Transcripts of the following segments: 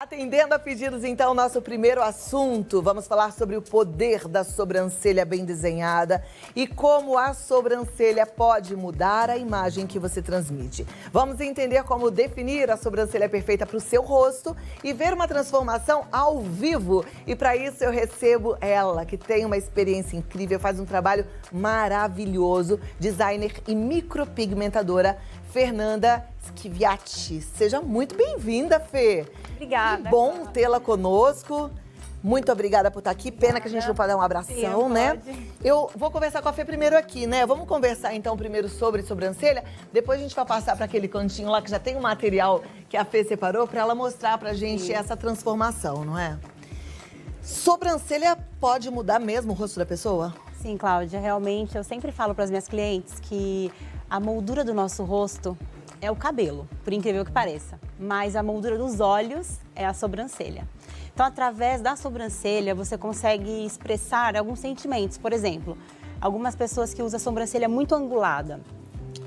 Atendendo a pedidos, então, nosso primeiro assunto, vamos falar sobre o poder da sobrancelha bem desenhada e como a sobrancelha pode mudar a imagem que você transmite. Vamos entender como definir a sobrancelha perfeita para o seu rosto e ver uma transformação ao vivo. E para isso eu recebo ela, que tem uma experiência incrível, faz um trabalho maravilhoso, designer e micropigmentadora, Fernanda Schiviatti. Seja muito bem-vinda, Fê. Obrigada. Que bom tê-la conosco. Muito obrigada por estar aqui. Pena que a gente não pode dar um abração, né? Eu vou conversar com a Fê primeiro aqui, né? Vamos conversar então primeiro sobre sobrancelha. Depois a gente vai passar para aquele cantinho lá que já tem um material que a Fê separou para ela mostrar pra gente essa transformação, não é? Sobrancelha pode mudar mesmo o rosto da pessoa? Sim, Cláudia, realmente eu sempre falo para as minhas clientes que a moldura do nosso rosto é o cabelo, por incrível que pareça, mas a moldura dos olhos é a sobrancelha. Então, através da sobrancelha, você consegue expressar alguns sentimentos. Por exemplo, algumas pessoas que usam a sobrancelha muito angulada,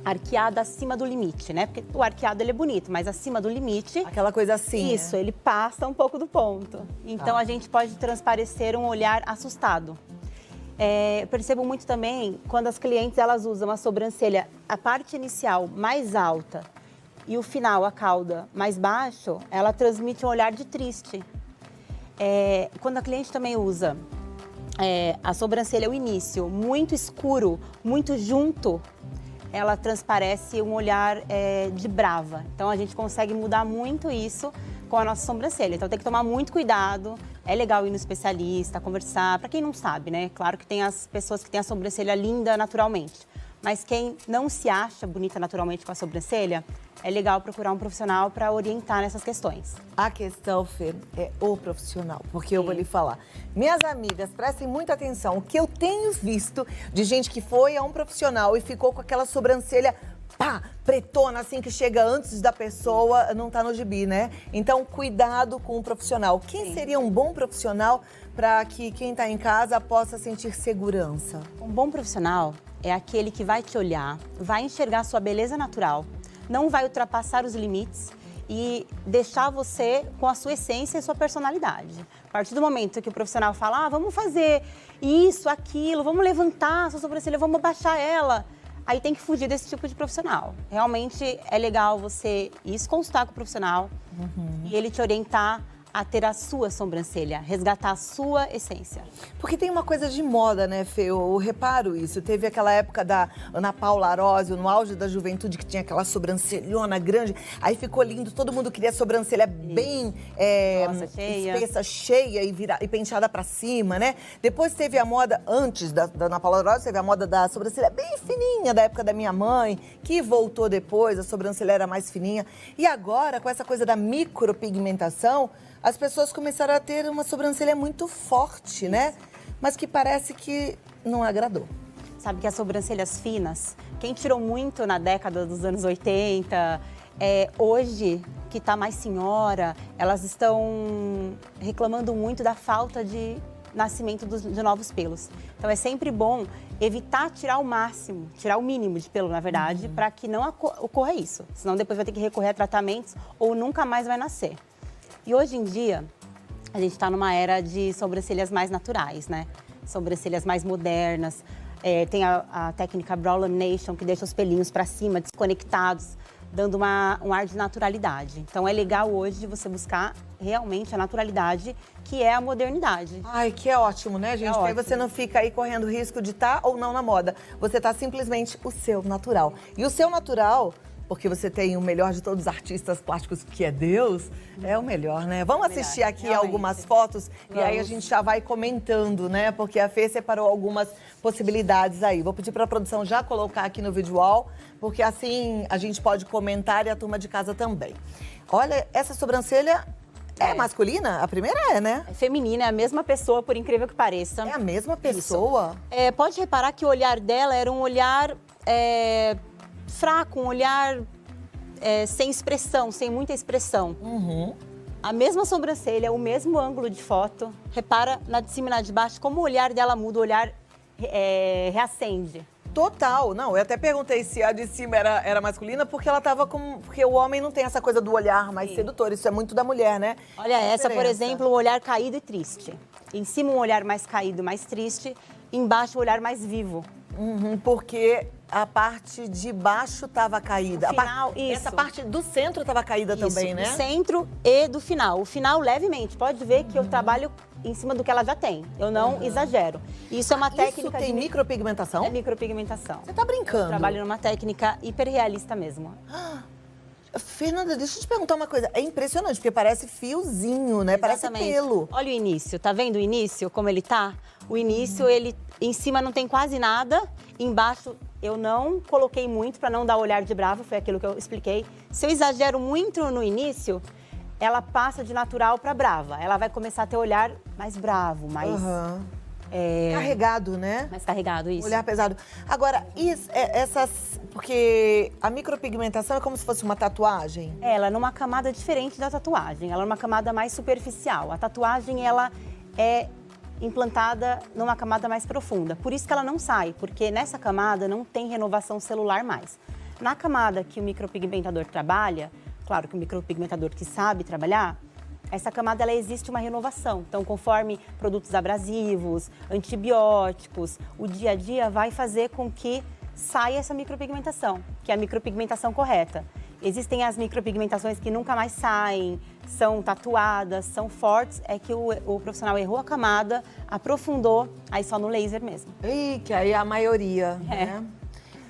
arqueada acima do limite, né? Porque o arqueado ele é bonito, mas acima do limite... Aquela coisa assim, Isso, ele passa um pouco do ponto. Então, a gente pode transparecer um olhar assustado. Percebo muito também quando as clientes elas usam a sobrancelha, a parte inicial mais alta e o final, a cauda, mais baixo, ela transmite um olhar de triste. Quando a cliente também usa a sobrancelha, o início, muito escuro, muito junto, ela transparece um olhar de brava. Então, a gente consegue mudar muito isso com a nossa sobrancelha. Então, tem que tomar muito cuidado. É legal ir no especialista, conversar. Para quem não sabe, né? Claro que tem as pessoas que têm a sobrancelha linda naturalmente. Mas quem não se acha bonita naturalmente com a sobrancelha, é legal procurar um profissional para orientar nessas questões. A questão, Fê, é o profissional, porque eu vou lhe falar. Minhas amigas, prestem muita atenção. O que eu tenho visto de gente que foi a um profissional e ficou com aquela sobrancelha, pá, pretona, assim, que chega antes da pessoa, não tá no gibi, né? Então, cuidado com o profissional. Quem seria um bom profissional para que quem tá em casa possa sentir segurança? Um bom profissional é aquele que vai te olhar, vai enxergar a sua beleza natural, não vai ultrapassar os limites e deixar você com a sua essência e sua personalidade. A partir do momento que o profissional fala, vamos fazer isso, aquilo, vamos levantar a sua sobrancelha, vamos abaixar ela, aí tem que fugir desse tipo de profissional. Realmente é legal você ir se consultar com o profissional e ele te orientar a ter a sua sobrancelha, resgatar a sua essência. Porque tem uma coisa de moda, né, Fê? Eu reparo isso. Teve aquela época da Ana Paula Arósio, no auge da juventude, que tinha aquela sobrancelhona grande. Aí ficou lindo, todo mundo queria sobrancelha bem espessa, cheia e penteada pra cima, né? Depois teve a moda, antes da Ana Paula Arósio, teve a moda da sobrancelha bem fininha, da época da minha mãe, que voltou depois, a sobrancelha era mais fininha. E agora, com essa coisa da micropigmentação, as pessoas começaram a ter uma sobrancelha muito forte, né? Mas que parece que não agradou. Sabe que as sobrancelhas finas, quem tirou muito na década dos anos 80, hoje, que tá mais senhora, elas estão reclamando muito da falta de nascimento de novos pelos. Então, é sempre bom evitar tirar o máximo, tirar o mínimo de pelo, na verdade, para que não ocorra isso. Senão, depois vai ter que recorrer a tratamentos ou nunca mais vai nascer. E hoje em dia, a gente está numa era de sobrancelhas mais naturais, né? Sobrancelhas mais modernas. Tem a técnica Brow Lamination, que deixa os pelinhos para cima, desconectados, dando um ar de naturalidade. Então, é legal hoje você buscar realmente a naturalidade, que é a modernidade. Ai, que é ótimo, né, gente? Porque aí você não fica aí correndo risco de estar ou não na moda. Você tá simplesmente o seu natural. E o seu natural, porque você tem o melhor de todos os artistas plásticos, que é Deus, é o melhor, né? Vamos assistir aqui algumas fotos e aí a gente já vai comentando, né? Porque a Fê separou algumas possibilidades aí. Vou pedir para a produção já colocar aqui no vídeo wall, porque assim a gente pode comentar e a turma de casa também. Olha, essa sobrancelha é masculina? A primeira é, né? É feminina, é a mesma pessoa, por incrível que pareça. É a mesma pessoa? Pode reparar que o olhar dela era um olhar fraco, um olhar sem expressão, sem muita expressão. A mesma sobrancelha, o mesmo ângulo de foto. Repara na de cima e na de baixo, como o olhar dela muda, o olhar reacende. Total. Não, eu até perguntei se a de cima era masculina, porque ela tava com... Porque o homem não tem essa coisa do olhar mais sedutor. Isso é muito da mulher, né? Olha, essa, por exemplo, o olhar caído e triste. Em cima, um olhar mais caído, mais triste. Embaixo, o olhar mais vivo. Porque a parte de baixo tava caída. No final, isso. Essa parte do centro tava caída também, né? Do centro e do final. O final, levemente. Pode ver que eu trabalho em cima do que ela já tem. Eu não exagero. Isso é uma técnica Isso tem micropigmentação? É micropigmentação. Você tá brincando? Eu trabalho numa técnica hiperrealista mesmo. Fernanda, deixa eu te perguntar uma coisa. É impressionante, porque parece fiozinho, né? Parece pelo. Olha o início, tá vendo o início, como ele tá? O início, ele em cima não tem quase nada, embaixo eu não coloquei muito para não dar olhar de brava, foi aquilo que eu expliquei. Se eu exagero muito no início, ela passa de natural para brava. Ela vai começar a ter olhar mais bravo, mais... Carregado, né? Mais carregado, isso. Olhar pesado. Agora, essas... Porque a micropigmentação é como se fosse uma tatuagem? Ela é numa camada diferente da tatuagem. Ela é numa camada mais superficial. A tatuagem, ela é implantada numa camada mais profunda. Por isso que ela não sai, porque nessa camada não tem renovação celular mais. Na camada que o micropigmentador trabalha, claro que o micropigmentador que sabe trabalhar, essa camada, ela existe uma renovação. Então, conforme produtos abrasivos, antibióticos, o dia a dia vai fazer com que saia essa micropigmentação, que é a micropigmentação correta. Existem as micropigmentações que nunca mais saem, são tatuadas, são fortes, é que o profissional errou a camada, aprofundou, aí só no laser mesmo. Ih, que aí é a maioria, né?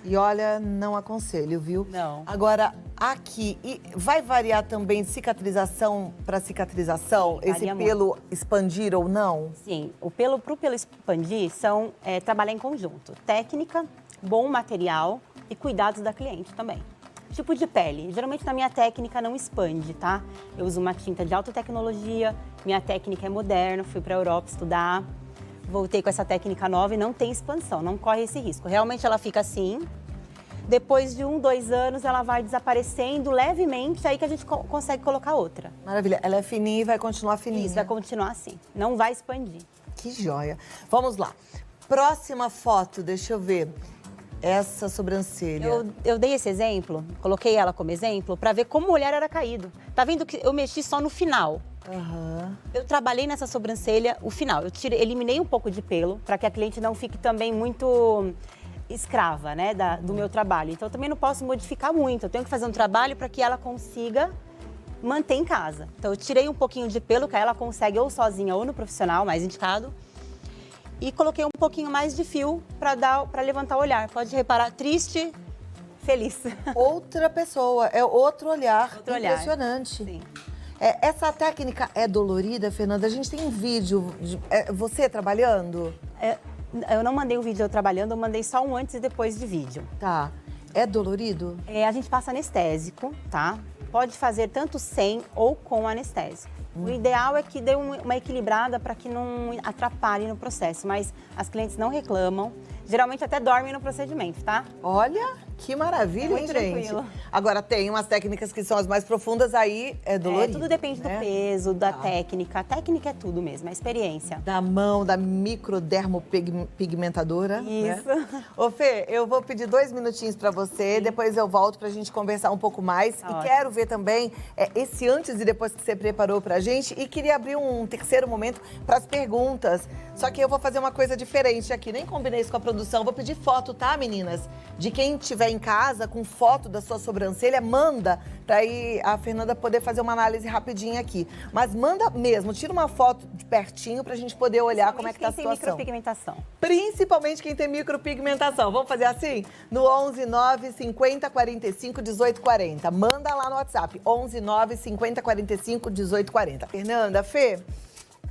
E olha, não aconselho, viu? Não. Agora, aqui, vai variar também de cicatrização para cicatrização? Sim, esse varia pelo muito. expandir ou não? Sim, pro pelo expandir, trabalhar em conjunto. Técnica, bom material e cuidados da cliente também. Tipo de pele. Geralmente na minha técnica não expande, tá? Eu uso uma tinta de alta tecnologia, minha técnica é moderna, fui para a Europa estudar, voltei com essa técnica nova e não tem expansão, não corre esse risco. Realmente ela fica assim, depois de 1, 2 anos ela vai desaparecendo levemente, aí que a gente consegue colocar outra. Maravilha. Ela é fininha e vai continuar fininha. Isso, vai continuar assim, não vai expandir. Que joia. Vamos lá. Próxima foto, deixa eu ver. Essa sobrancelha. Eu dei esse exemplo, coloquei ela como exemplo, para ver como o olhar era caído. Tá vendo que eu mexi só no final? Eu trabalhei nessa sobrancelha o final. Eu eliminei um pouco de pelo, para que a cliente não fique também muito escrava, né, do meu trabalho. Então, eu também não posso modificar muito. Eu tenho que fazer um trabalho para que ela consiga manter em casa. Então, eu tirei um pouquinho de pelo, que aí ela consegue ou sozinha ou no profissional, mais indicado. E coloquei um pouquinho mais de fio para levantar o olhar. Pode reparar, triste, feliz. Outra pessoa, é outro olhar. Outro olhar. Impressionante. Sim. Essa técnica é dolorida, Fernanda? A gente tem um vídeo, você trabalhando? Eu não mandei o vídeo eu trabalhando, eu mandei só um antes e depois de vídeo. Tá. É dolorido? A gente passa anestésico, tá? Pode fazer tanto sem ou com anestésico. O ideal é que dê uma equilibrada para que não atrapalhe no processo, mas as clientes não reclamam. Geralmente até dormem no procedimento, tá? Olha, que maravilha, É muito hein, gente? tranquilo. Agora, tem umas técnicas que são as mais profundas, aí é dolorido. Tudo depende né? do peso, da técnica. A técnica é tudo mesmo, é experiência. Da mão, da microdermopigmentadora. Isso. Né? Ô, Fê, eu vou pedir 2 minutinhos pra você, depois eu volto pra gente conversar um pouco mais. Tá e ótimo. quero ver também esse antes e depois que você preparou pra gente. E queria abrir um terceiro momento pras perguntas. Só que eu vou fazer uma coisa diferente aqui. Nem combinei isso com a produção. Vou pedir foto, tá, meninas? De quem estiver em casa com foto da sua sobrancelha, manda pra aí a Fernanda poder fazer uma análise rapidinha aqui. Mas manda mesmo, tira uma foto de pertinho pra gente poder olhar como é que tá a Quem tem situação. micropigmentação. Principalmente quem tem micropigmentação. Vamos fazer assim? No 11 9 50 45 18 40. Manda lá no WhatsApp. 11 9 50 45 18 40. Fernanda, Fê,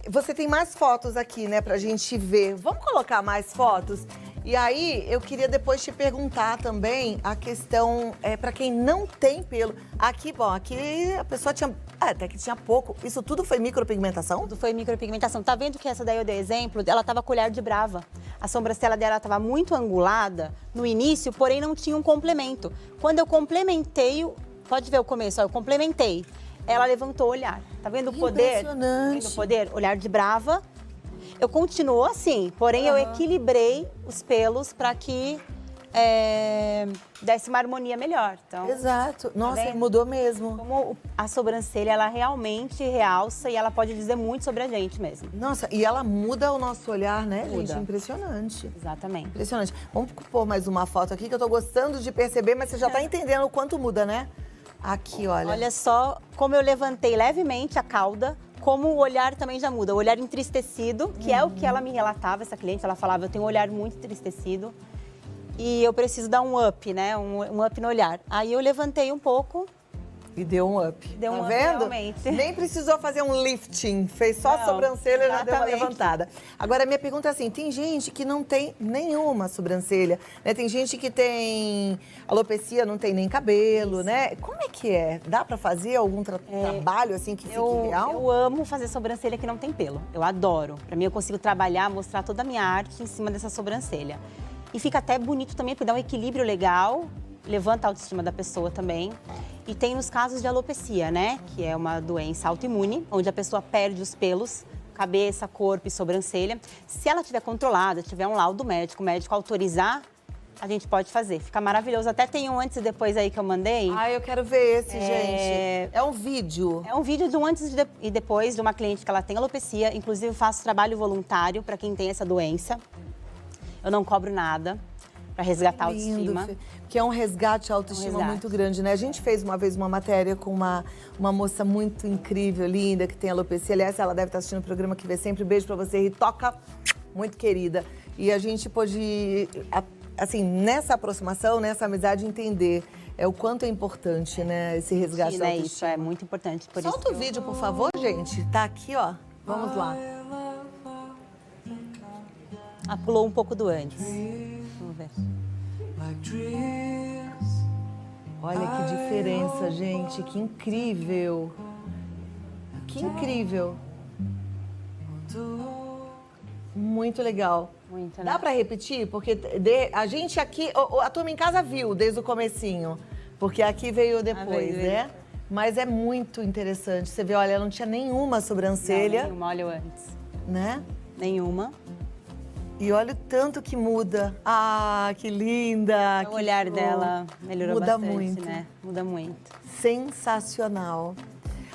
você tem mais fotos aqui, né, pra gente ver. Vamos colocar mais fotos? E aí, eu queria depois te perguntar também a questão, pra quem não tem pelo. Aqui, bom, aqui a pessoa tinha, até que tinha pouco. Isso tudo foi micropigmentação? Tudo foi micropigmentação. Tá vendo que essa daí eu dei exemplo? Ela tava com olhar de brava. A sobrancelha dela tava muito angulada no início, porém não tinha um complemento. Quando eu complementei, pode ver o começo, ó, eu complementei. Ela levantou o olhar. Tá vendo o poder? Impressionante. Vendo o poder? Olhar de brava. Eu continuo assim, porém eu equilibrei os pelos para que desse uma harmonia melhor. Então, Exato. Nossa, vendo? mudou mesmo. como a sobrancelha, ela realmente realça e ela pode dizer muito sobre a gente mesmo. Nossa, e ela muda o nosso olhar, né, Muda. gente? Impressionante. Exatamente. Impressionante. Vamos pôr mais uma foto aqui que eu tô gostando de perceber, mas você já tá entendendo o quanto muda, né? Aqui, olha. Olha só como eu levantei levemente a cauda, como o olhar também já muda. O olhar entristecido, que é o que ela me relatava, essa cliente, ela falava, eu tenho um olhar muito entristecido e eu preciso dar um up, né? Um up no olhar. Aí eu levantei um pouco. E deu um up. Deu um tá up, vendo? realmente. Nem precisou fazer um lifting, fez só a Não, sobrancelha e já deu uma exatamente. levantada. Agora, minha pergunta é assim, tem gente que não tem nenhuma sobrancelha, né? Tem gente que tem alopecia, não tem nem cabelo, né? Como é que é? Dá pra fazer algum trabalho assim que fique real? Eu amo fazer sobrancelha que não tem pelo. Eu adoro. Pra mim, eu consigo trabalhar, mostrar toda a minha arte em cima dessa sobrancelha. E fica até bonito também, porque dá um equilíbrio legal, levanta a autoestima da pessoa também. E tem os casos de alopecia, né? Que é uma doença autoimune, onde a pessoa perde os pelos, cabeça, corpo e sobrancelha. Se ela tiver controlada, tiver um laudo médico, o médico autorizar, a gente pode fazer. Fica maravilhoso. Até tem um antes e depois aí que eu mandei. Ah, eu quero ver esse, gente. É um vídeo. É um vídeo de um antes e depois de uma cliente que ela tem alopecia. Inclusive, eu faço trabalho voluntário para quem tem essa doença. Eu não cobro nada para resgatar a autoestima. Fê. Que é um resgate à autoestima muito grande, né? A gente fez uma vez uma matéria com uma moça muito incrível, linda, que tem alopecia. Aliás, ela deve estar assistindo o programa que vê sempre. Beijo pra você, Ritoca, muito querida. E a gente pôde, assim, nessa aproximação, nessa amizade, entender o quanto é importante, né? Esse resgate da autoestima. Isso é muito importante. Por Solta isso o vídeo, por favor, gente. Tá aqui, ó. Vamos lá. Pulou um pouco do antes. Vamos ver. Olha que diferença, gente. Que incrível. Que incrível. Muito legal. Muito, né? Dá pra repetir? Porque a gente aqui, a turma em casa viu desde o comecinho. Porque aqui veio depois, veio. né? Mas é muito interessante. Você vê, olha, ela não tinha nenhuma sobrancelha, Não, nenhuma, olha o antes. né? Nenhuma. E olha o tanto que muda. Ah, que linda! O que olhar show. dela melhorou Muda bastante, muito. né? Muda muito. Sensacional.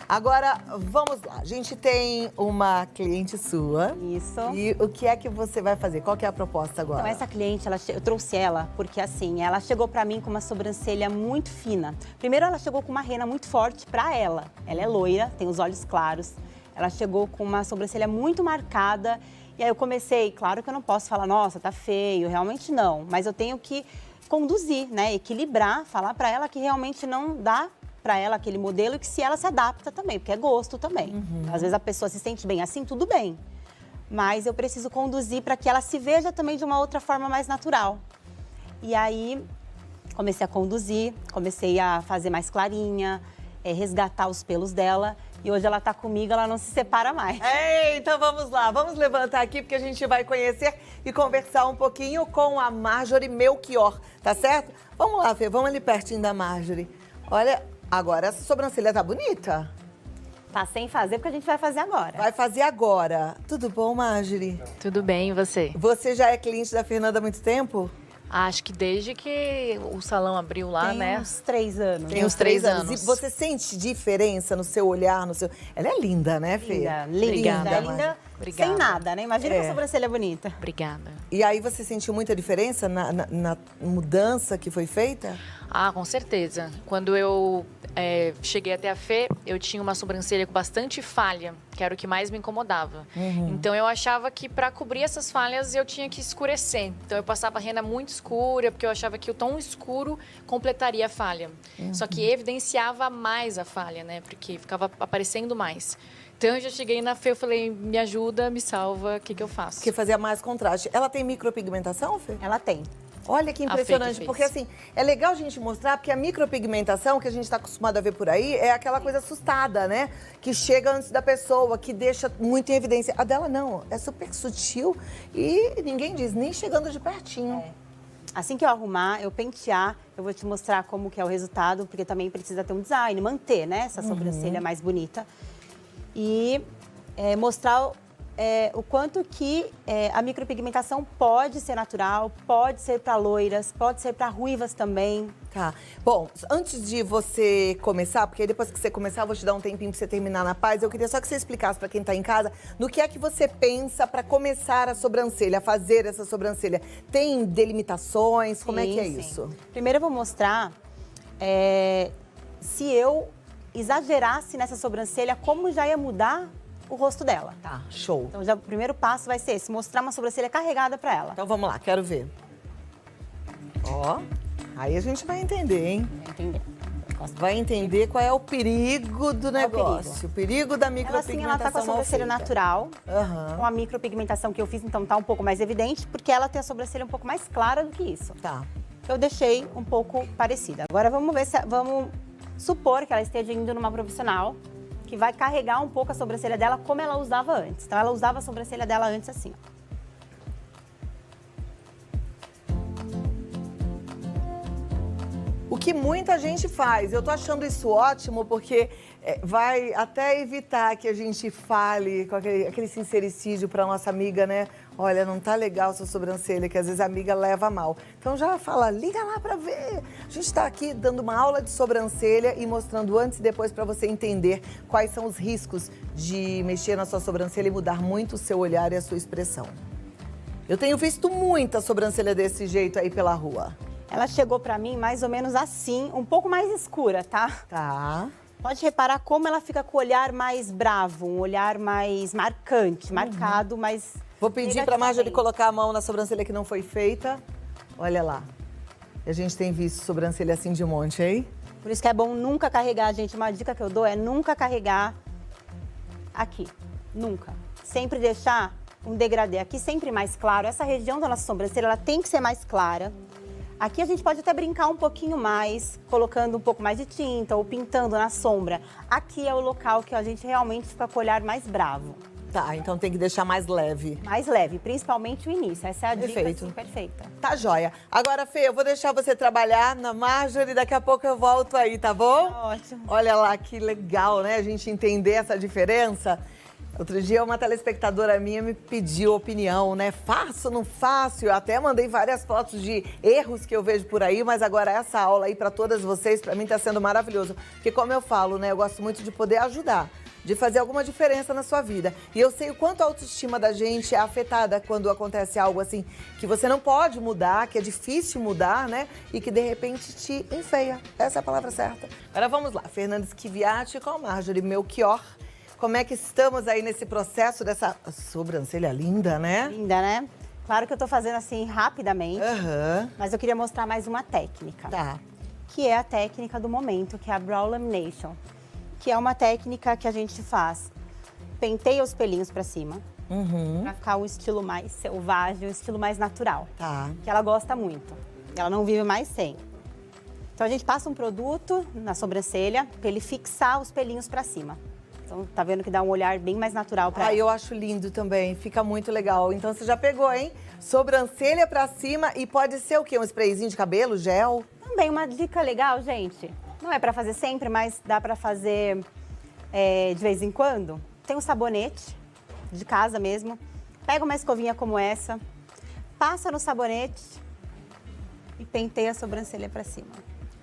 Agora, vamos lá. A gente tem uma cliente sua. Isso. E o que é que você vai fazer? Qual que é a proposta agora? Então, essa cliente, eu trouxe ela porque, assim, ela chegou pra mim com uma sobrancelha muito fina. Primeiro, ela chegou com uma rena muito forte pra ela. Ela é loira, tem os olhos claros. Ela chegou com uma sobrancelha muito marcada. E aí eu comecei, claro que eu não posso falar, nossa, tá feio, realmente não. Mas eu tenho que conduzir, né, equilibrar, falar pra ela que realmente não dá pra ela aquele modelo e que se ela se adapta também, porque é gosto também. Às vezes a pessoa se sente bem assim, tudo bem. Mas eu preciso conduzir para que ela se veja também de uma outra forma mais natural. E aí comecei a conduzir, comecei a fazer mais clarinha, resgatar os pelos dela. E hoje ela tá comigo, ela não se separa mais. Então vamos lá, vamos levantar aqui porque a gente vai conhecer e conversar um pouquinho com a Marjorie Melchior, tá certo? Vamos lá, Fê, vamos ali pertinho da Marjorie. Olha, agora essa sobrancelha tá bonita. Tá sem fazer, porque a gente vai fazer agora. Vai fazer agora. Tudo bom, Marjorie? Tudo bem, e você? Você já é cliente da Fernanda há muito tempo? Acho que desde que o salão abriu lá, Tem né? uns 3 anos. Tem uns 3 anos. E você sente diferença no seu olhar, no seu... Ela é linda, né, Fê? Linda, Obrigada, linda, Marjorie. Obrigada. sem nada, né? Imagina uma sobrancelha bonita. Obrigada. E aí você sentiu muita diferença na mudança que foi feita? Ah, com certeza. Quando eu cheguei até a Fê, eu tinha uma sobrancelha com bastante falha, que era o que mais me incomodava. Então eu achava que para cobrir essas falhas eu tinha que escurecer. Então eu passava rena muito escura, porque eu achava que o tom escuro completaria a falha. Só que evidenciava mais a falha, né? Porque ficava aparecendo mais. Então eu já cheguei na Fê, eu falei, me ajuda, me salva, o que eu faço? Porque fazia mais contraste. Ela tem micropigmentação, Fê? Ela tem. Olha que A Fê impressionante, que fez. porque assim, é legal a gente mostrar, porque a micropigmentação que a gente está acostumado a ver por aí é aquela coisa assustada, né? Que chega antes da pessoa, que deixa muito em evidência. A dela não, é super sutil e ninguém diz, nem chegando de pertinho. Assim que eu arrumar, eu pentear, eu vou te mostrar como que é o resultado, porque também precisa ter um design, manter, né, essa sobrancelha mais bonita. E mostrar o quanto que a micropigmentação pode ser natural, pode ser para loiras, pode ser para ruivas também. Tá. Bom, antes de você começar, porque aí depois que você começar, eu vou te dar um tempinho pra você terminar na paz, eu queria só que você explicasse pra quem tá em casa, no que é que você pensa pra começar a sobrancelha, a fazer essa sobrancelha. Tem delimitações? Como é que é isso? Primeiro eu vou mostrar se eu exagerasse nessa sobrancelha, como já ia mudar o rosto dela. Tá, show. Então já o primeiro passo vai ser esse, mostrar uma sobrancelha carregada pra ela. Então vamos lá, quero ver. Ó, aí a gente vai entender, hein? Entender. Vai entender qual é o perigo do negócio. O perigo da micropigmentação. Ela tá com a sobrancelha natural, com a micropigmentação que eu fiz, então tá um pouco mais evidente, porque ela tem a sobrancelha um pouco mais clara do que isso. Tá. Eu deixei um pouco parecida. Agora vamos ver vamos supor que ela esteja indo numa profissional que vai carregar um pouco a sobrancelha dela como ela usava antes. Então ela usava a sobrancelha dela antes assim, ó. O que muita gente faz. Eu tô achando isso ótimo porque vai até evitar que a gente fale com aquele sincericídio pra nossa amiga, né? Olha, não tá legal sua sobrancelha, que às vezes a amiga leva mal. Então já fala, liga lá pra ver. A gente tá aqui dando uma aula de sobrancelha e mostrando antes e depois pra você entender quais são os riscos de mexer na sua sobrancelha e mudar muito o seu olhar e a sua expressão. Eu tenho visto muita sobrancelha desse jeito aí pela rua. Ela chegou pra mim mais ou menos assim, um pouco mais escura, tá? Tá. Pode reparar como ela fica com o olhar mais bravo, um olhar mais marcante, marcado, mais Vou pedir pra Marjorie colocar a mão na sobrancelha que não foi feita. Olha lá. A gente tem visto sobrancelha assim de monte, hein? Por isso que é bom nunca carregar, gente. Uma dica que eu dou é nunca carregar aqui. Nunca. Sempre deixar um degradê aqui sempre mais claro. Essa região da nossa sobrancelha, ela tem que ser mais clara. Aqui a gente pode até brincar um pouquinho mais, colocando um pouco mais de tinta ou pintando na sombra. Aqui é o local que a gente realmente fica com o olhar mais bravo. Tá, então tem que deixar mais leve. Mais leve, principalmente o início. Essa é a dica Perfeito. assim, perfeita. Tá joia. Agora, Fê, eu vou deixar você trabalhar na Marjorie, daqui a pouco eu volto aí, tá bom? Tá ótimo. Olha lá, que legal, né? A gente entender essa diferença. Outro dia, uma telespectadora minha me pediu opinião, né? Faço, não faço? Eu até mandei várias fotos de erros que eu vejo por aí, mas agora essa aula aí para todas vocês, para mim tá sendo maravilhoso. Porque como eu falo, né? Eu gosto muito de poder ajudar, de fazer alguma diferença na sua vida. E eu sei o quanto a autoestima da gente é afetada quando acontece algo assim, que você não pode mudar, que é difícil mudar, né? E que de repente te enfeia. Essa é a palavra certa. Agora vamos lá, Fernanda Schiviati com a Marjorie Melchior. Como é que estamos aí nesse processo dessa sobrancelha linda, né? Linda, né? Claro que eu tô fazendo assim rapidamente, mas eu queria mostrar mais uma técnica. Tá. Que é a técnica do momento, que é a Brow Lamination. Que é uma técnica que a gente faz. Penteia os pelinhos pra cima, pra ficar um estilo mais selvagem, um estilo mais natural. Tá. Que ela gosta muito. Ela não vive mais sem. Então a gente passa um produto na sobrancelha pra ele fixar os pelinhos pra cima. Então, tá vendo que dá um olhar bem mais natural pra ela. Eu acho lindo também, fica muito legal. Então, você já pegou, hein? Sobrancelha pra cima e pode ser o quê? Um sprayzinho de cabelo, gel? Também uma dica legal, gente. Não é pra fazer sempre, mas dá pra fazer de vez em quando. Tem um sabonete, de casa mesmo. Pega uma escovinha como essa, passa no sabonete e penteia a sobrancelha pra cima.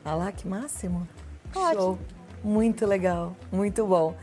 Olha lá, que máximo. Ótimo. Show. Muito legal, muito bom.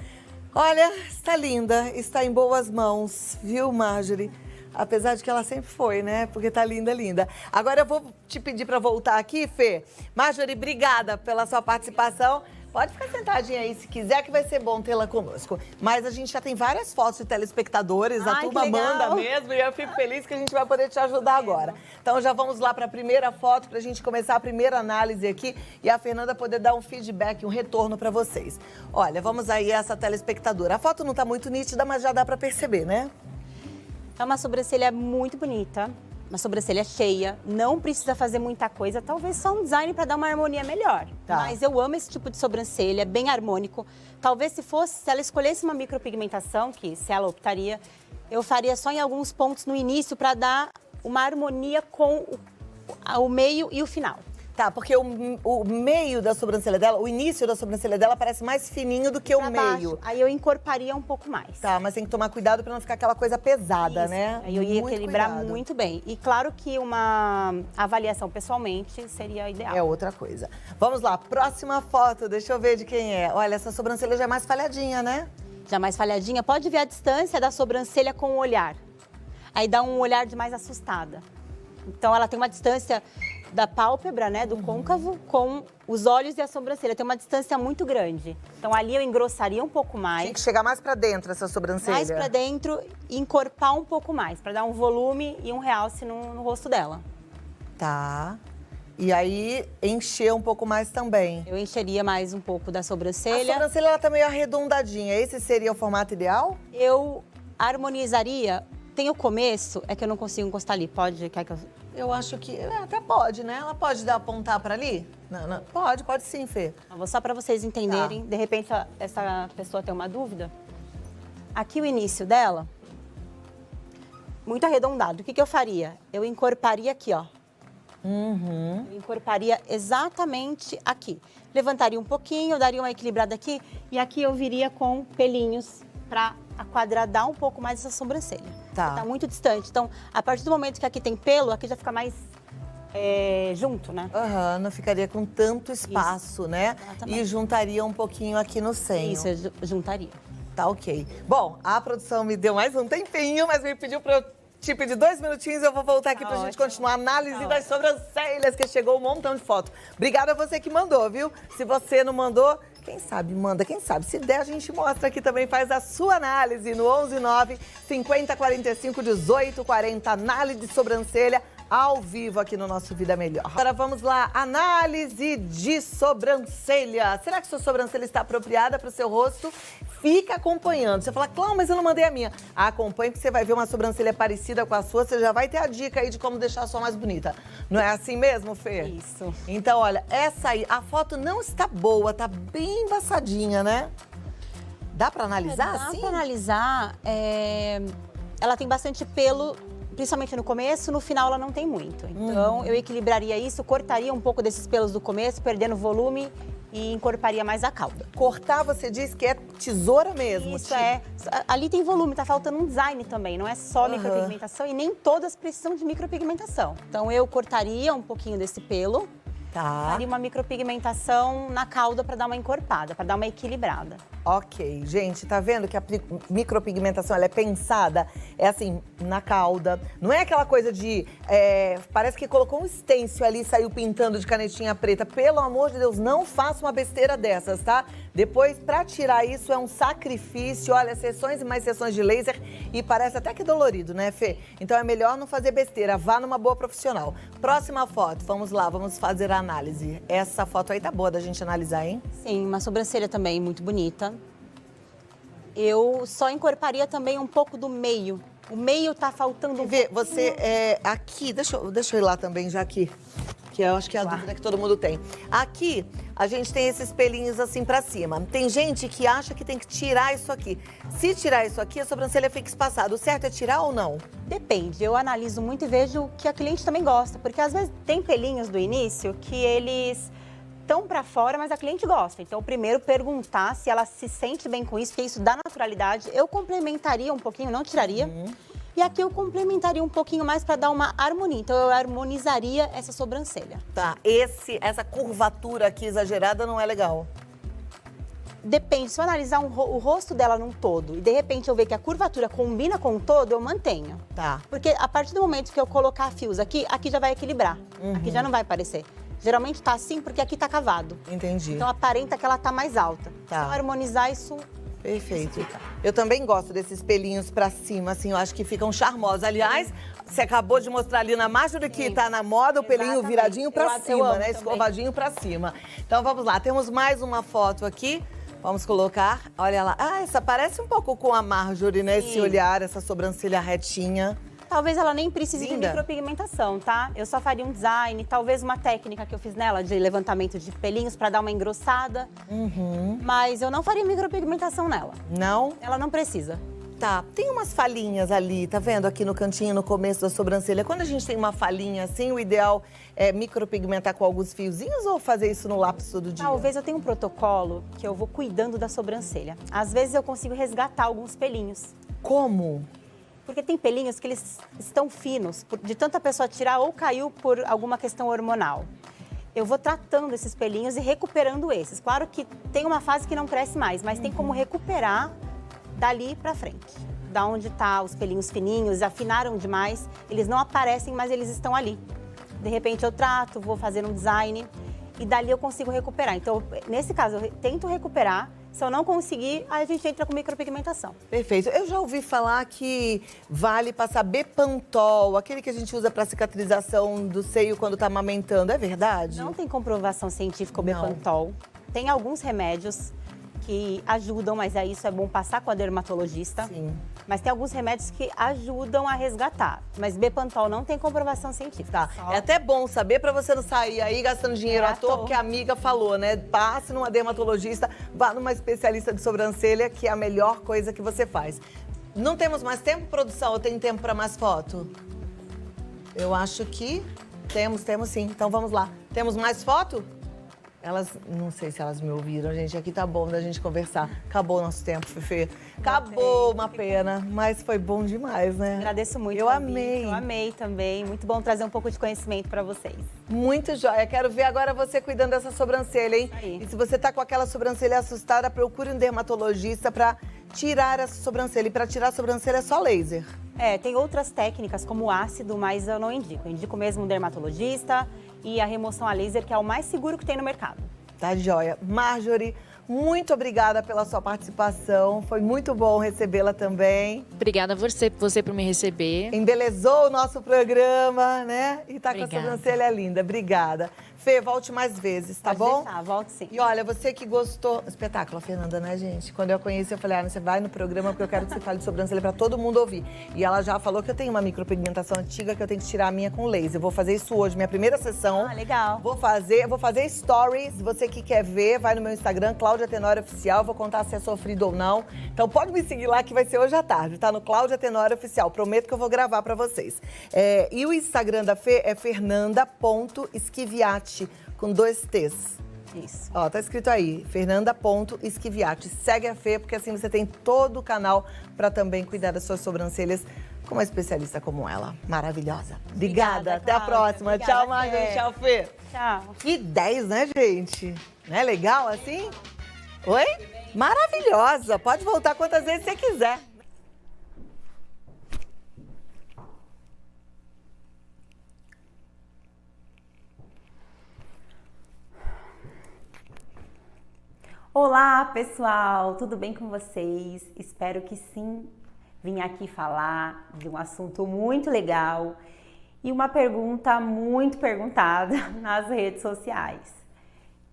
Olha, está linda, está em boas mãos, viu, Marjorie? Apesar de que ela sempre foi, né? Porque tá linda, linda. Agora eu vou te pedir para voltar aqui, Fê. Marjorie, obrigada pela sua participação. Pode ficar sentadinha aí se quiser, que vai ser bom tê-la conosco. Mas a gente já tem várias fotos de telespectadores, a turma manda mesmo, e eu fico feliz que a gente vai poder te ajudar agora. Então já vamos lá para a primeira foto, para a gente começar a primeira análise aqui e a Fernanda poder dar um feedback, um retorno para vocês. Olha, vamos aí a essa telespectadora. A foto não tá muito nítida, mas já dá para perceber, né? É uma sobrancelha muito bonita, uma sobrancelha cheia, não precisa fazer muita coisa, talvez só um design para dar uma harmonia melhor. Tá. Mas eu amo esse tipo de sobrancelha, bem harmônico. Talvez se ela escolhesse uma micropigmentação, que se ela optaria, eu faria só em alguns pontos no início para dar uma harmonia com o meio e o final. Tá, porque o meio da sobrancelha dela, o início da sobrancelha dela parece mais fininho do que Pra o baixo. meio. Aí eu encorparia um pouco mais. Tá, mas tem que tomar cuidado pra não ficar aquela coisa pesada, Isso. né? Aí eu ia Muito equilibrar cuidado. muito bem. E claro que uma avaliação pessoalmente seria ideal. É outra coisa. Vamos lá, próxima foto, deixa eu ver de quem é. Olha, essa sobrancelha já é mais falhadinha, né? Já mais falhadinha, pode ver a distância da sobrancelha com o olhar. Aí dá um olhar de mais assustada. Então ela tem uma distância da pálpebra, né, do côncavo, com os olhos e a sobrancelha. Tem uma distância muito grande. Então ali eu engrossaria um pouco mais. Tem que chegar mais pra dentro essa sobrancelha. Mais pra dentro e encorpar um pouco mais, pra dar um volume e um realce no rosto dela. Tá. E aí, encher um pouco mais também. Eu encheria mais um pouco da A sobrancelha. sobrancelha, ela tá meio arredondadinha. Esse seria o formato ideal? Eu harmonizaria. Tem o começo, é que eu não consigo encostar ali. Pode, quer que eu... Eu acho que até pode, né? Ela pode apontar pra ali? Não. Pode sim, Fê. Eu vou só para vocês entenderem. Tá. De repente, essa pessoa tem uma dúvida. Aqui o início dela, muito arredondado. O que eu faria? Eu encorparia aqui, ó. Uhum. Eu encorparia exatamente aqui. Levantaria um pouquinho, daria uma equilibrada aqui. E aqui eu viria com pelinhos para aquadradar um pouco mais essa sobrancelha. Tá. Tá muito distante. Então, a partir do momento que aqui tem pelo, aqui já fica mais junto, né? Aham, não ficaria com tanto espaço, né? Exatamente. E juntaria um pouquinho aqui no senho. Isso, eu juntaria. Tá ok. Bom, a produção me deu mais um tempinho, mas me pediu pra eu te pedir 2 minutinhos. Eu vou voltar aqui pra gente ótimo. continuar a análise Tá das sobrancelhas, que chegou um montão de foto. Obrigada a você que mandou, viu? Se você não mandou, quem sabe manda, quem sabe. Se der, a gente mostra aqui também, faz a sua análise no 119 50 45 18 40. Análise de sobrancelha ao vivo aqui no nosso Vida Melhor. Agora vamos lá, análise de sobrancelha. Será que sua sobrancelha está apropriada para o seu rosto? Fica acompanhando. Você fala, Cláudia, mas eu não mandei a minha. Acompanhe que você vai ver uma sobrancelha parecida com a sua, você já vai ter a dica aí de como deixar a sua mais bonita. Não é assim mesmo, Fê? Isso. Então, olha, essa aí, a foto não está boa, tá bem embaçadinha, né? Dá para analisar assim? Dá pra analisar. Ela tem bastante pelo, principalmente no começo, no final ela não tem muito. Então, eu equilibraria isso, cortaria um pouco desses pelos do começo, perdendo volume e encorparia mais a cauda. Cortar, você diz que é tesoura mesmo. Isso tipo- é. Ali tem volume, tá faltando um design também, não é só micropigmentação e nem todas precisam de micropigmentação. Então, eu cortaria um pouquinho desse pelo, Tá. faria uma micropigmentação na cauda para dar uma encorpada, para dar uma equilibrada. Ok, gente, tá vendo que a micropigmentação ela é pensada, é assim, na cauda. Não é aquela coisa de, parece que colocou um stencil ali e saiu pintando de canetinha preta. Pelo amor de Deus, não faça uma besteira dessas, tá? Depois, pra tirar isso, é um sacrifício. Olha, sessões e mais sessões de laser e parece até que dolorido, né, Fê? Então é melhor não fazer besteira, vá numa boa profissional. Próxima foto, vamos lá, vamos fazer a análise. Essa foto aí tá boa da gente analisar, hein? Sim, uma sobrancelha também muito bonita. Eu só encorparia também um pouco do meio. O meio tá faltando um Vê, pouquinho. você, aqui, deixa eu ir lá também, já aqui, que eu acho que é a dúvida que todo mundo tem. Aqui, a gente tem esses pelinhos assim pra cima. Tem gente que acha que tem que tirar isso aqui. Se tirar isso aqui, a sobrancelha fica espaçada. O certo é tirar ou não? Depende, eu analiso muito e vejo que a cliente também gosta. Porque às vezes tem pelinhos do início que eles estão pra fora, mas a cliente gosta. Então, primeiro perguntar se ela se sente bem com isso, porque isso dá naturalidade. Eu complementaria um pouquinho, não tiraria. E aqui eu complementaria um pouquinho mais para dar uma harmonia. Então, eu harmonizaria essa sobrancelha. Tá, essa curvatura aqui exagerada não é legal. Depende, se eu analisar o rosto dela num todo e de repente eu ver que a curvatura combina com o todo, eu mantenho. Tá. Porque a partir do momento que eu colocar fios aqui, aqui já vai equilibrar. Aqui já não vai aparecer. Geralmente tá assim porque aqui tá cavado. Entendi. Então aparenta que ela tá mais alta. Tá. Se eu harmonizar isso, Perfeito. Eu também gosto desses pelinhos pra cima, assim, eu acho que ficam charmosos. Aliás, você acabou de mostrar ali na Marjorie que tá na moda o pelinho Exatamente. viradinho pra Eu cima, amo né? também. Escovadinho pra cima. Então vamos lá, temos mais uma foto aqui. Vamos colocar, olha lá. Ah, essa parece um pouco com a Marjorie, né? Esse Sim. olhar, essa sobrancelha retinha. talvez ela nem precise Linda. de micropigmentação, tá? Eu só faria um design, talvez uma técnica que eu fiz nela de levantamento de pelinhos pra dar uma engrossada. Mas eu não faria micropigmentação nela. Não? Ela não precisa. Tá, tem umas falhinhas ali, tá vendo? Aqui no cantinho, no começo da sobrancelha. Quando a gente tem uma falhinha assim, o ideal é micropigmentar com alguns fiozinhos ou fazer isso no lápis todo dia? Talvez eu tenha um protocolo que eu vou cuidando da sobrancelha. Às vezes eu consigo resgatar alguns pelinhos. Como? Porque tem pelinhos que eles estão finos, de tanta pessoa tirar ou caiu por alguma questão hormonal. Eu vou tratando esses pelinhos e recuperando esses. Claro que tem uma fase que não cresce mais, mas tem como recuperar dali pra frente. Da onde tá os pelinhos fininhos, afinaram demais, eles não aparecem, mas eles estão ali. De repente eu trato, vou fazer um design e dali eu consigo recuperar. Então, nesse caso, eu tento recuperar. Se eu não conseguir, aí a gente entra com micropigmentação. Perfeito. Eu já ouvi falar que vale passar Bepantol, aquele que a gente usa para cicatrização do seio quando tá amamentando. É verdade? Não tem comprovação científica o Não. Bepantol. Tem alguns remédios que ajudam, mas aí isso é bom passar com a dermatologista. Sim. Mas tem alguns remédios que ajudam a resgatar. Mas Bepantol não tem comprovação científica. Tá. Só- É até bom saber para você não sair aí gastando dinheiro É, à toa, à toa. porque a amiga falou, né? Passe numa dermatologista, vá numa especialista de sobrancelha, que é a melhor coisa que você faz. Não temos mais tempo, produção? Ou tem tempo para mais foto? Eu acho que temos sim. Então vamos lá. Temos mais foto? Elas, não sei se elas me ouviram, gente. Aqui tá bom da gente conversar. Acabou o nosso tempo, Fefe. Acabou, uma pena. Mas foi bom demais, né? Agradeço muito. Eu o convite, amei. Eu amei também. Muito bom trazer um pouco de conhecimento para vocês. Muito jóia. Quero ver agora você cuidando dessa sobrancelha, hein? Aí. E se você tá com aquela sobrancelha assustada, procure um dermatologista pra tirar essa sobrancelha. E pra tirar a sobrancelha é só laser. É, tem outras técnicas como o ácido, mas eu não indico. Eu indico mesmo um dermatologista e a remoção a laser, que é o mais seguro que tem no mercado. Tá jóia. Marjorie, muito obrigada pela sua participação. Foi muito bom recebê-la também. Obrigada a você por me receber. Embelezou o nosso programa, né? E tá com a Obrigada. sobrancelha linda. Obrigada. Fê, volte mais vezes, tá Pode bom? deixar, volto sim. E olha, você que gostou... Espetáculo, a Fernanda, né, gente? Quando eu a conheci, eu falei, você vai no programa porque eu quero que você fale de sobrancelha pra todo mundo ouvir. E ela já falou que eu tenho uma micropigmentação antiga, que eu tenho que tirar a minha com laser. Eu vou fazer isso hoje, minha primeira sessão. Ah, legal. Vou fazer stories. Você que quer ver, vai no meu Instagram, Cláudia Tenório Oficial. Vou contar se é sofrido ou não. Então pode me seguir lá que vai ser hoje à tarde, tá? No Cláudia Tenório Oficial. Prometo que eu vou gravar pra vocês. E o Instagram da Fê é fernanda.schiviati, com 2 T's. Isso. Ó, tá escrito aí, fernanda.schiviati. Segue a Fê, porque assim você tem todo o canal pra também cuidar das suas sobrancelhas com uma especialista como ela. Maravilhosa. Obrigada. Até a Cláudia. próxima. Obrigada, Tchau, Marjorie. Fê. Tchau, Fê. Tchau. Que 10, né, gente? Não é legal assim? Oi? Maravilhosa. Pode voltar quantas vezes você quiser. Olá, pessoal! Tudo bem com vocês? Espero que sim. Vim aqui falar de um assunto muito legal e uma pergunta muito perguntada nas redes sociais,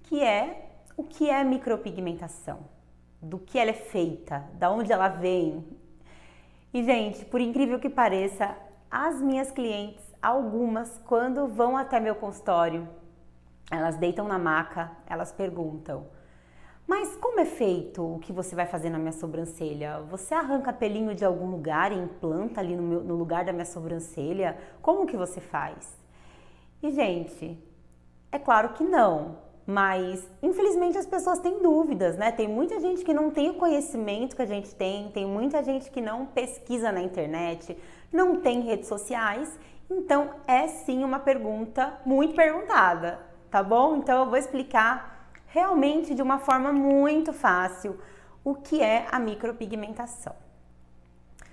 que é o que é micropigmentação? Do que ela é feita? Da onde ela vem? E, gente, por incrível que pareça, as minhas clientes, algumas, quando vão até meu consultório, elas deitam na maca, elas perguntam: mas como é feito o que você vai fazer na minha sobrancelha? Você arranca pelinho de algum lugar e implanta ali no lugar da minha sobrancelha? Como que você faz? E, gente, é claro que não, mas infelizmente as pessoas têm dúvidas, né? Tem muita gente que não tem o conhecimento que a gente tem muita gente que não pesquisa na internet, não tem redes sociais, então é sim uma pergunta muito perguntada, tá bom? Então eu vou explicar realmente de uma forma muito fácil o que é a micropigmentação.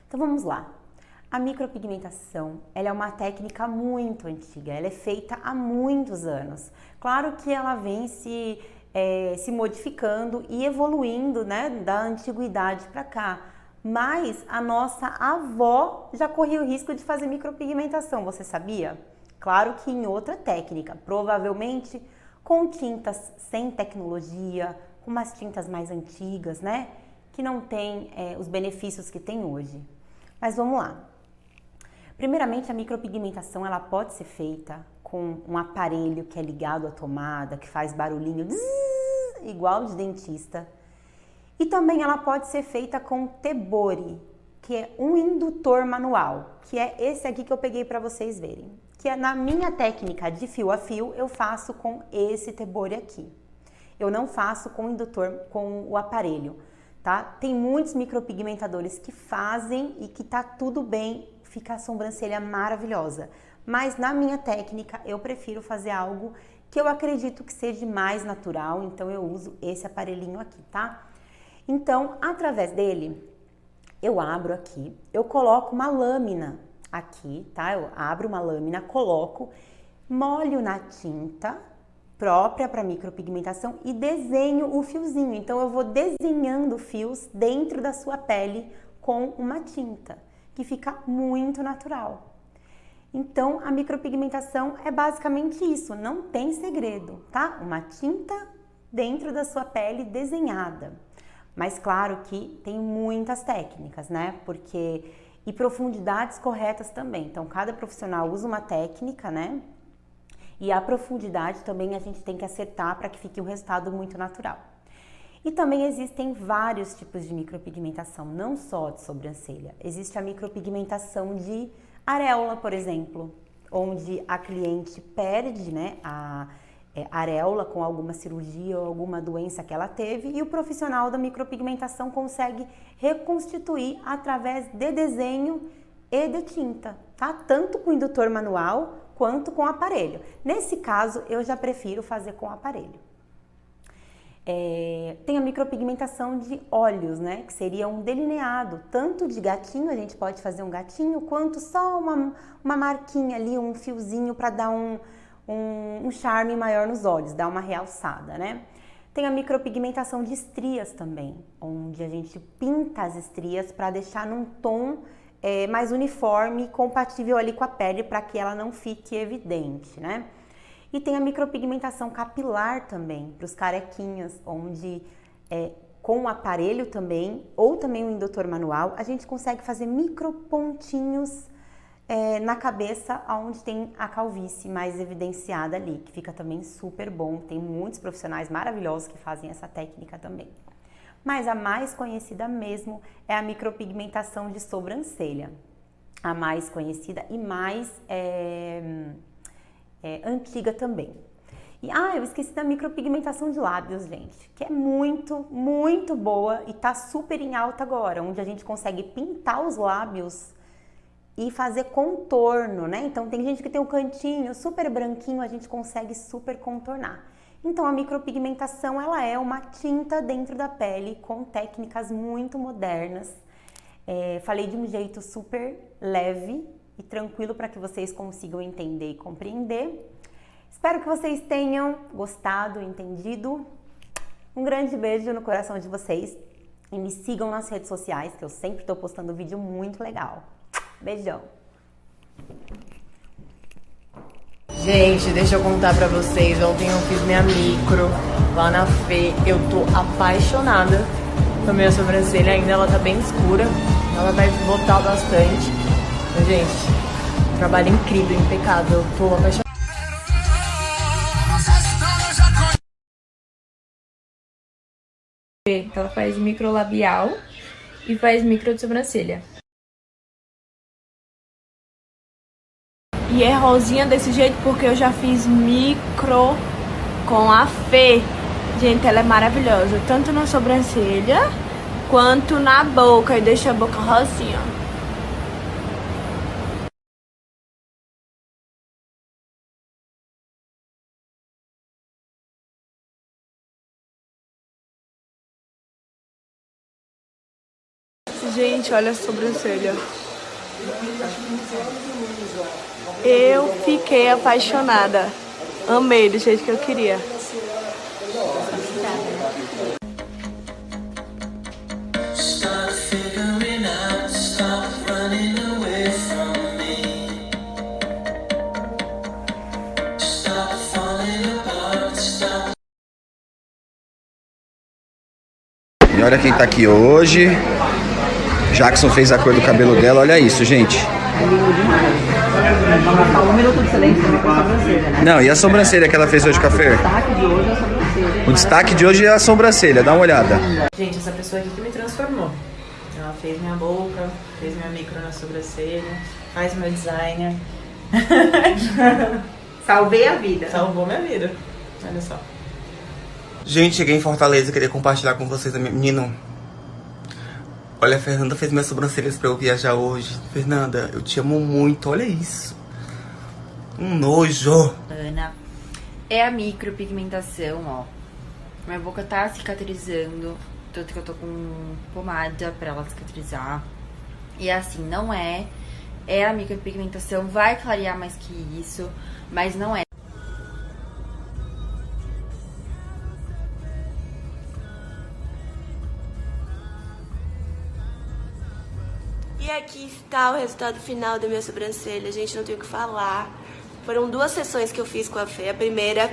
Então vamos lá. A micropigmentação, ela é uma técnica muito antiga, ela é feita há muitos anos. Claro que ela vem se modificando e evoluindo, né, da antiguidade para cá. Mas a nossa avó já corria o risco de fazer micropigmentação, você sabia? Claro que em outra técnica, provavelmente com tintas sem tecnologia, com umas tintas mais antigas, né? Que não tem os benefícios que tem hoje. Mas vamos lá. Primeiramente, a micropigmentação ela pode ser feita com um aparelho que é ligado à tomada, que faz barulhinho zzz, igual de dentista. E também ela pode ser feita com tebori, que é um indutor manual, que é esse aqui que eu peguei para vocês verem. Que é na minha técnica de fio a fio, eu faço com esse tebore aqui. Eu não faço com o indutor, com o aparelho, tá? Tem muitos micropigmentadores que fazem e que tá tudo bem, fica a sobrancelha maravilhosa. Mas na minha técnica, eu prefiro fazer algo que eu acredito que seja mais natural, então eu uso esse aparelhinho aqui, tá? Então, através dele, eu abro aqui, eu coloco uma lâmina aqui, tá? Eu abro uma lâmina, coloco, molho na tinta própria para micropigmentação e desenho o fiozinho. Então, eu vou desenhando fios dentro da sua pele com uma tinta, que fica muito natural. Então, a micropigmentação é basicamente isso, não tem segredo, tá? Uma tinta dentro da sua pele desenhada. Mas claro que tem muitas técnicas, né? E profundidades corretas também. Então, cada profissional usa uma técnica, né? E a profundidade também a gente tem que acertar para que fique um resultado muito natural. E também existem vários tipos de micropigmentação, não só de sobrancelha. Existe a micropigmentação de areola, por exemplo, onde a cliente perde, né, a areola com alguma cirurgia ou alguma doença que ela teve e o profissional da micropigmentação consegue reconstituir através de desenho e de tinta, tá? Tanto com indutor manual quanto com aparelho. Nesse caso, eu já prefiro fazer com aparelho. Tem a micropigmentação de olhos, né? Que seria um delineado, tanto de gatinho, a gente pode fazer um gatinho, quanto só uma marquinha ali, um fiozinho para dar um charme maior nos olhos, dar uma realçada, né? Tem a micropigmentação de estrias também, onde a gente pinta as estrias para deixar num tom mais uniforme e compatível ali com a pele para que ela não fique evidente, né? E tem a micropigmentação capilar também, para os carequinhas, onde com o aparelho também, ou também o indutor manual, a gente consegue fazer micropontinhos na cabeça, onde tem a calvície mais evidenciada ali, que fica também super bom. Tem muitos profissionais maravilhosos que fazem essa técnica também. Mas a mais conhecida mesmo é a micropigmentação de sobrancelha. A mais conhecida e mais antiga também. E eu esqueci da micropigmentação de lábios, gente, que é muito, muito boa e tá super em alta agora, onde a gente consegue pintar os lábios e fazer contorno, né? Então tem gente que tem um cantinho super branquinho, a gente consegue super contornar. Então a micropigmentação, ela é uma tinta dentro da pele com técnicas muito modernas. Falei de um jeito super leve e tranquilo para que vocês consigam entender e compreender. Espero que vocês tenham gostado, entendido. Um grande beijo no coração de vocês e me sigam nas redes sociais, que eu sempre estou postando vídeo muito legal. Beijão! Gente, deixa eu contar pra vocês, ontem eu fiz minha micro lá na Fê, eu tô apaixonada com a minha sobrancelha, ainda ela tá bem escura, ela vai botar bastante. Mas, gente, trabalho incrível, impecável, tô apaixonada. Ela faz microlabial e faz micro de sobrancelha. E é rosinha desse jeito porque eu já fiz micro com a Fê. Gente, ela é maravilhosa, tanto na sobrancelha quanto na boca, e deixa a boca rosinha. Gente, olha a sobrancelha. Eu fiquei apaixonada. Amei do jeito que eu queria. E olha quem tá aqui hoje. Jackson fez a cor do cabelo dela, olha isso, gente. Um minuto de silêncio também com a sobrancelha, né? Não, e a sobrancelha que ela fez hoje com a Fer? O destaque de hoje é a sobrancelha. O destaque de hoje é a sobrancelha, dá uma olhada. Gente, essa pessoa aqui que me transformou. Ela fez minha boca, fez minha micro na sobrancelha, faz meu designer. Salvei a vida. Salvou minha vida. Olha só. Gente, cheguei em Fortaleza, queria compartilhar com vocês a minha... Menino, olha, a Fernanda fez minhas sobrancelhas pra eu viajar hoje. Fernanda, eu te amo muito, olha isso. Um nojo. Ana, é a micropigmentação, ó. Minha boca tá cicatrizando, tanto que eu tô com pomada pra ela cicatrizar. E assim, não é. É a micropigmentação, vai clarear mais que isso, mas não é. E aqui está o resultado final da minha sobrancelha, gente, não tenho o que falar. Foram 2 sessões que eu fiz com a Fê. A primeira,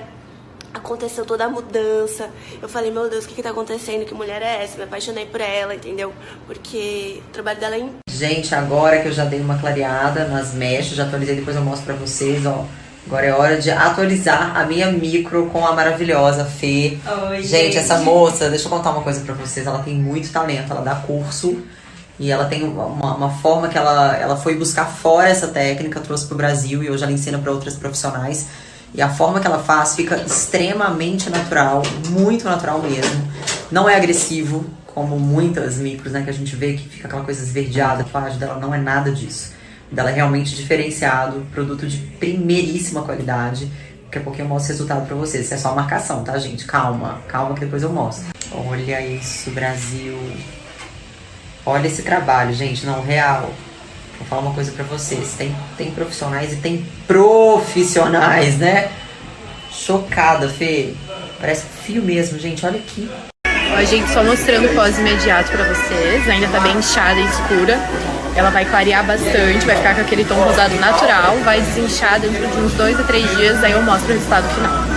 aconteceu toda a mudança. Eu falei, meu Deus, o que tá acontecendo? Que mulher é essa? Me apaixonei por ela, entendeu? Porque o trabalho dela é incrível. Gente, agora que eu já dei uma clareada nas mechas, já atualizei, depois eu mostro pra vocês, ó. Agora é hora de atualizar a minha micro com a maravilhosa Fê. Oi, gente, essa moça, deixa eu contar uma coisa pra vocês, ela tem muito talento, ela dá curso. E ela tem uma forma que ela foi buscar fora essa técnica, trouxe pro Brasil e hoje ela ensina para outras profissionais. E a forma que ela faz fica extremamente natural, muito natural mesmo. Não é agressivo, como muitas micros, né, que a gente vê que fica aquela coisa esverdeada. A tatuagem dela não é nada disso. Dela é realmente diferenciado, produto de primeiríssima qualidade. Daqui a pouquinho eu mostro o resultado pra vocês. Isso é só uma marcação, tá, gente? Calma, calma que depois eu mostro. Olha isso, Brasil. Olha esse trabalho, gente, não, real. Vou falar uma coisa pra vocês. Tem profissionais e tem profissionais, né? Chocada, Fê. Parece fio mesmo, gente. Olha aqui. Ó, gente, só mostrando o pós imediato pra vocês. Ainda tá bem inchada e escura. Ela vai clarear bastante, vai ficar com aquele tom rosado natural. Vai desinchar dentro de uns 2 a 3 dias, aí eu mostro o resultado final.